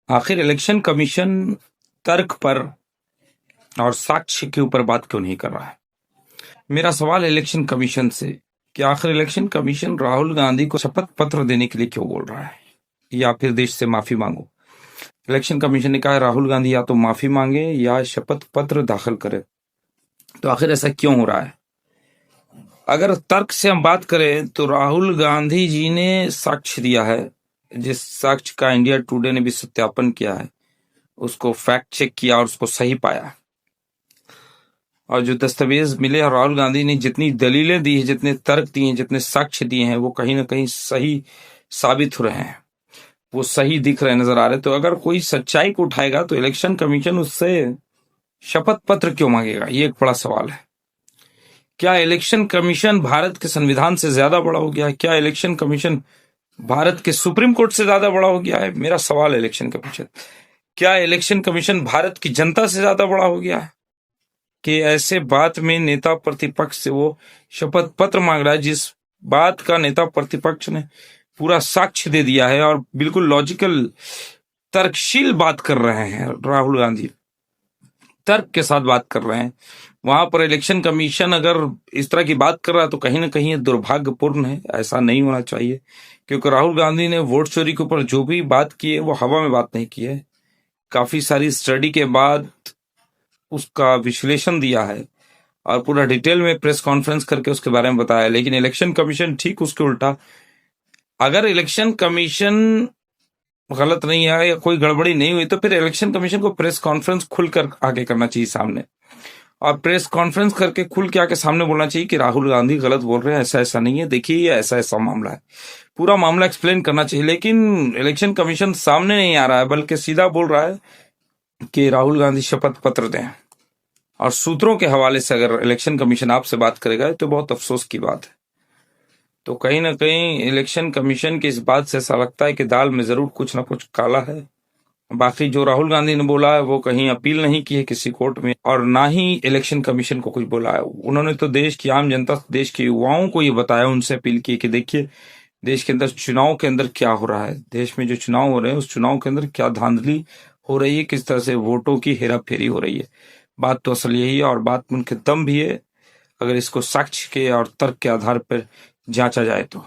आखिर election commission तर्क पर और साक्ष्य के ऊपर बात क्यों नहीं कर रहा है? मेरा सवाल इलेक्शन कमीशन से कि आखिर इलेक्शन कमीशन राहुल गांधी को शपथ पत्र देने के लिए क्यों बोल रहा है या फिर देश से माफी मांगो। इलेक्शन कमीशन ने कहा है राहुल गांधी या तो माफी मांगे या शपथ पत्र दाखिल करे, तो आखिर ऐसा क्यों हो रहा है? अगर तर्क से हम बात करें तो राहुल गांधी जी ने साक्ष्य दिया है, जिस साक्ष्य का इंडिया टुडे ने भी सत्यापन किया है, उसको फैक्ट चेक किया और उसको सही पाया। और जो दस्तावेज मिले और राहुल गांधी ने जितनी दलीलें दी है, जितने तर्क दिए हैं, जितने साक्ष्य दिए हैं, वो कहीं ना कहीं सही साबित हो रहे हैं, वो सही दिख रहे नजर आ रहे। तो अगर कोई सच्चाई को उठाएगा तो इलेक्शन कमीशन उससे शपथ पत्र क्यों मांगेगा? ये एक बड़ा सवाल है। क्या इलेक्शन कमीशन भारत के संविधान से ज्यादा बड़ा हो गया है? क्या इलेक्शन कमीशन भारत के सुप्रीम कोर्ट से ज्यादा बड़ा हो गया है? मेरा सवाल है इलेक्शन कमीशन, क्या इलेक्शन कमीशन भारत की जनता से ज्यादा बड़ा हो गया है कि ऐसे बात में नेता प्रतिपक्ष से वो शपथ पत्र मांग रहा है, जिस बात का नेता प्रतिपक्ष ने पूरा साक्ष्य दे दिया है और बिल्कुल लॉजिकल तर्कशील बात कर रहे हैं। राहुल गांधी तर्क के साथ बात कर रहे हैं, वहां पर इलेक्शन कमीशन अगर इस तरह की बात कर रहा है तो कहीं ना कहीं ये दुर्भाग्यपूर्ण है। ऐसा नहीं होना चाहिए, क्योंकि राहुल गांधी ने वोट चोरी के ऊपर जो भी बात की है वो हवा में बात नहीं की है। काफी सारी स्टडी के बाद उसका विश्लेषण दिया है और पूरा डिटेल में प्रेस कॉन्फ्रेंस करके उसके बारे में बताया। लेकिन इलेक्शन कमीशन ठीक उसके उल्टा, अगर इलेक्शन कमीशन गलत नहीं है या कोई गड़बड़ी नहीं हुई तो फिर इलेक्शन कमीशन को प्रेस कॉन्फ्रेंस खुलकर आगे करना चाहिए सामने, और प्रेस कॉन्फ्रेंस करके खुल के आके सामने बोलना चाहिए कि राहुल गांधी गलत बोल रहे हैं, ऐसा ऐसा नहीं है, देखिए ये ऐसा ऐसा मामला है, पूरा मामला एक्सप्लेन करना चाहिए। लेकिन इलेक्शन कमीशन सामने नहीं आ रहा है, बल्कि सीधा बोल रहा है कि राहुल गांधी शपथ पत्र दें। और सूत्रों के हवाले से अगर इलेक्शन कमीशन आपसे बात करेगा तो बहुत अफसोस की बात है। तो कहीं ना कहीं इलेक्शन कमीशन की इस बात से ऐसा लगता है कि दाल में जरूर कुछ ना कुछ काला है। बाकी जो राहुल गांधी ने बोला है वो कहीं अपील नहीं की है किसी कोर्ट में, और ना ही इलेक्शन कमीशन को कुछ बोला है। उन्होंने तो देश की आम जनता, देश के युवाओं को ये बताया, उनसे अपील की कि देखिए देश के अंदर चुनाव के अंदर क्या हो रहा है, देश में जो चुनाव हो रहे हैं उस चुनाव के अंदर क्या धांधली हो रही है, किस तरह से वोटों की हेरा फेरी हो रही है। बात तो असल यही है और बात में उनके दम भी है, अगर इसको साक्ष्य के और तर्क के आधार पर जांचा जाए तो।